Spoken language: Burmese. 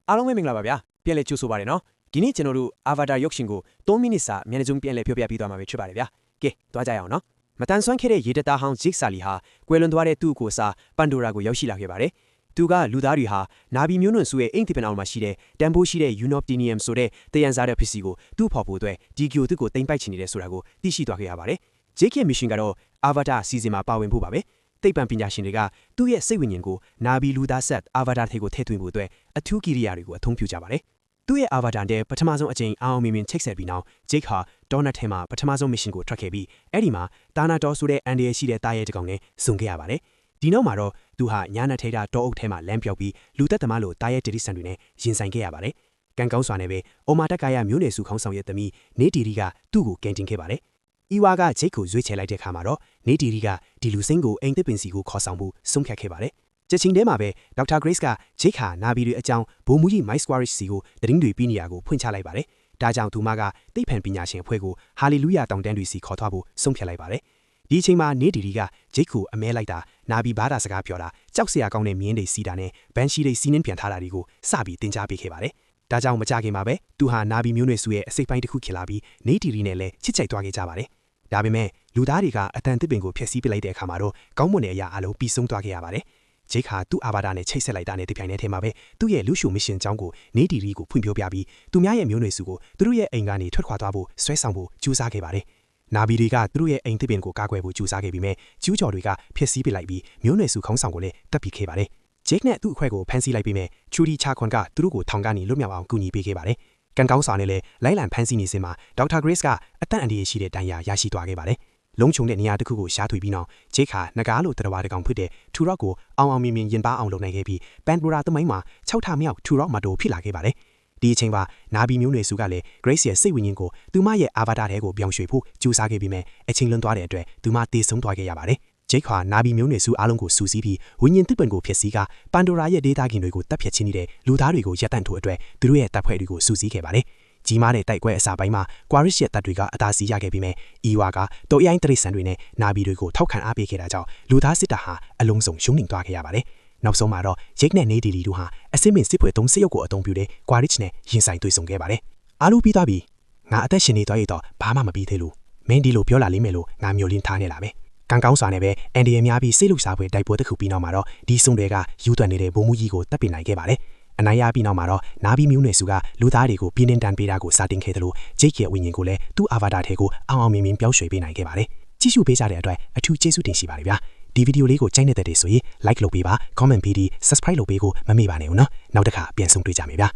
အားလုံးပဲမင်္ဂလာပါဗျာပြန်လည်ကြိုဆိုပါရနော်ဒီနေ့ကျွန်တော်တို့ Avatar ရုပ်ရှင်ကို3မိနစ်စာမျက်နှာစုံပြန်လည်ပြောပြပြီးသွားမှာဖြစ်ပါတယ်ဗျာကဲသွားကြရအောင်နော်မတန်ဆွမ်းခဲ့တဲ့ရေတသားဟောင်းဂျစ်ဆာလီဟာကွယ်လွန်သွားတဲ့သူ့ကိုယ်စားပန်ဒိုရာကိုရောက်ရှိလာခဲ့ပါတယ်သူကလူသားတွေဟာနာဘီမျိုးနွယ်စုရဲ့အိမ်တိပန်အောင်မှာရှိတဲ့တန်ဖိုးရှိတဲ့ Unobtainium ဆိုတဲ့တယံစားတဲ့ပစ္စည်းကိုသူ့ဖော်ဖို့အတွက်ဒီဂီယိုသူ့ကိုတင်ပိုက်ချင်နေတဲ့ဆိုတာကိုသိရှိသွားခဲ့ရပါတယ်ဂျေကရဲ့မစ်ရှင်ကတော့ Avatar စီစဉ်မှာပါဝင်ဖို့ပါပဲသိပ္ပံပညာရှင်တွေကသူ့ရဲ့စိတ်ဝိညာဉ်ကိုနာဘီလူသားဆက် Avatar ထဲကိုထည့်သွင်းဖို့အတွက်အထူးကိရိယာတွေကိုအသုံးပြုကြပါတယ်သူ့ရဲ့ Avatar တဲ့ပထမဆုံးအကြိမ်အောင်မြင်ချိတ်ဆက်ပြီးနောက်ဂျိတ်ဟာဒေါနတ်ထဲမှာပထမဆုံး mission ကိုထွက်ခဲ့ပြီးအဲ့ဒီမှာတာနာတော်ဆိုတဲ့အန်ဒီရဲ့ရှိတဲ့တားရဲ့တကောင်နဲ့စုံခဲ့ရပါတယ်ဒီနောက်မှာတော့သူဟာညာနာထိတာတောအုပ်ထဲမှာလမ်းပြောက်ပြီးလူသက်သမားလိုတားရဲ့တိရိစ္ဆာန်တွေနဲ့ရင်ဆိုင်ခဲ့ရပါတယ်ကံကောင်းစွာနဲ့ပဲအိုမာတက်ကာယမျိုးနွယ်စုခေါင်းဆောင်ရဲ့သမီးနေတီရီကသူ့ကိုကင်တင်ခဲ့ပါတယ်။ဤဝါကဂျိတ်ကိုရွေးချယ်လိုက်တဲ့အခါမှာတော့နေတီရီကဒီလူစိမ်းကိုအိမ်သစ်ပင်စီကိုခေါ်ဆောင်ဖို့ဆုံးဖြတ်ခဲ့ပါတယ်။ချက်ချင်းတည်းမှာပဲဒေါက်တာဂရိတ်ကဂျိတ်ဟာနာဘီတွေအကြောင်းဘိုးမူကြီးမိုက်စကွာရစ်စီကိုသတင်းတွေပြီးနေရကိုဖွင့်ချလိုက်ပါတယ်။ဒါကြောင့်သူမကသိပ္ပံပညာရှင်အဖွဲ့ကိုဟာလေလုယာတောင်တန်းတွေစီခေါ်သွားဖို့ဆုံးဖြတ်လိုက်ပါတယ်။ဒီအချိန်မှာနေတီရီကဂျိတ်ကိုအမဲလိုက်တာနာဘီဘာသာစကားပြောတာကြောက်စရာကောင်းတဲ့မြင်းတွေစီးတာနဲ့ဘန်ရှိတွေစီးနှင်းပြန်ထားတာတွေကိုစပြီးတင် जा ပေးခဲ့ပါတယ်။ဒါကြောင့်မကြခင်မှာပဲသူဟာနာဘီမျိုးနွယ်စုရဲ့အစိပ်ပိုင်းတစ်ခုဖြစ်လာပြီးနေတီရီနဲ့လည်းချစ်ချိုက်သွားခဲ့ကြပါတယ်။ဒါပေမဲ့လူသားတွေကအတန်တစ်ပင်ကိုဖျက်ဆီးပစ်လိုက်တဲ့အခါမှာတော့ကောင်းမွန်တဲ့အရာအလုံးပြီးဆုံးသွားခဲ့ရပါတယ်။ဂျိတ်ဟာသူ့အာဘာတာနဲ့ချိတ်ဆက်လိုက်တာနဲ့တပြိုင်တည်းထဲမှာပဲသူ့ရဲ့လူရှုမစ်ရှင်ကြောင်းကိုနေတီရီကိုဖွင့်ပြပြပြီးသူများရဲ့မျိုးနွယ်စုကိုသူတို့ရဲ့အိမ်ကနေထွက်ခွာသွားဖို့ဆွဲဆောင်ဖို့ကြိုးစားခဲ့ပါတယ်။နာဘီတွေကသူတို့ရဲ့အိမ်တစ်ပင်ကိုကာကွယ်ဖို့ကြိုးစားခဲ့ပြီးမြဲကျူးကျော်တွေကဖျက်ဆီးပစ်လိုက်ပြီးမျိုးနွယ်စုခေါင်းဆောင်ကိုလည်းတပ်ပစ်ခဲ့ပါတယ်။ဂျိတ်နဲ့သူ့အခွဲကိုဖမ်းဆီးလိုက်ပြီးမြဲချူဒီချာခွန်ကသူတို့ကိုထောင်ကနေလွတ်မြောက်အောင်ကူညီပေးခဲ့ပါတယ်။ကန်ကောင်းစွာနဲ့လည်းလိုက်လံဖမ်းဆီးနေစဉ်မှာဒေါက်တာဂရစ်ကအသက်အန္တရာယ်ရှိတဲ့ဒဏ်ရာရရှိသွားခဲ့ပါတယ်။လုံးချုံတဲ့နေရာတစ်ခုကိုရှားထွေပြီးနောက်ဂျိတ်ဟာနဂါလိုတရဝါတကောင်ဖြစ်တဲ့ထူရော့ကိုအောင်မြင်ရင်ပါအောင်လုပ်နိုင်ခဲ့ပြီးပန်ဒိုရာသမိုင်းမှာ6ထမြောက်ထူရော့မတိုဖြစ်လာခဲ့ပါတယ်။ဒီအချိန်မှာနာဘီမျိုးနွယ်စုကလည်း Grace ရဲ့စိတ်ဝိညာဉ်ကိုသူမရဲ့အာဘာတာထဲကိုပြောင်းရွှေ့ဖို့ကြိုးစားခဲ့ပြီးမြဲအချိန်လွန်သွားတဲ့အတွက်သူမတေဆုံးသွားခဲ့ရပါတယ်။ဂျိတ်ဟာနာဘီမျိုးနွယ်စုအားလုံးကိုစူးစီးပြီးဝိညာဉ်တစ်ပံကိုဖျက်ဆီးကပန်ဒိုရာရဲ့ဒေတာခင်တွေကိုတပ်ဖြတ်ခြင်းနေတဲ့လူသားတွေကိုရပ်တန့်ထို့အတွက်သူတို့ရဲ့တပ်ဖွဲ့တွေကိုစူးစီးခဲ့ပါတယ်။ကြီးမားတဲ့တိုက်ပွဲအစာပိုင်းမှာကွာရစ်ရဲ့တပ်တွေကအသာစီးရခဲ့ပြီးမြဲအီဝါကတိုအိုင်းတရိတ်ဆန်တွေနဲ့နာဘီတွေကိုထောက်ခံအားပေးခဲ့တာကြောင့်လူသားစစ်တပ်ဟာအလုံးစုံရှုံးနိမ့်သွားခဲ့ရပါတယ်။နောက်ဆုံးမှာတော့ဂျိတ်နဲ့နေဒီလီတို့ဟာအစင်းမင်စစ်ပွဲသုံးစစ်ရုပ်ကိုအသုံးပြုတဲ့ကွာရစ်နဲ့ရင်ဆိုင်တွေ့ဆုံခဲ့ပါတယ်။အားလုံးပြီးသွားပြီ။ငါအသက်ရှင်နေတော့ရတော့ဘာမှမပြီးသေးလို့မင်းဒီလိုပြောလာလိမ့်မယ်လို့ငါမျိုးလင်းထားနေလာပဲ။ကံကောင်းစွာနဲ့ပဲအန်ဒီရဲ့များပြီးစိတ်လှုပ်ရှားပွဲတိုက်ပွဲတစ်ခုပြီးနောက်မှာတော့ဒီစုံတွေကယူသွက်နေတဲ့ဘိုးမူကြီးကိုတပ်ပစ်နိုင်ခဲ့ပါတယ်။အနိုင်ရပြီးနောက်မှာတော့နာဘီမျိုးနွယ်စုကလူသားတွေကိုပြင်းထန်ပေးတာကိုစတင်ခဲ့တယ်လို့ဂျိတ်ရဲ့ဝိညာဉ်ကိုလည်းသူ့အာဘာတာထဲကိုအောင်မြင်ပြောင်းရွှေ့ပေးနိုင်ခဲ့ပါတယ်။ကြည့်ရှုပေးကြတဲ့အတွက်အထူးကျေးဇူးတင်ရှိပါတယ်ဗျာ။ဒီဗီဒီယိုလေးကိုကြိုက်နေတဲ့တဲ့ဆိုရင် like လုပ်ပေးပါ comment ပြီး subscribe လုပ်ပေးဖို့မမေ့ပါနဲ့ဦးနော်နောက်တစ်ခါပြန်ဆုံတွေ့ကြမယ်ဗျာ။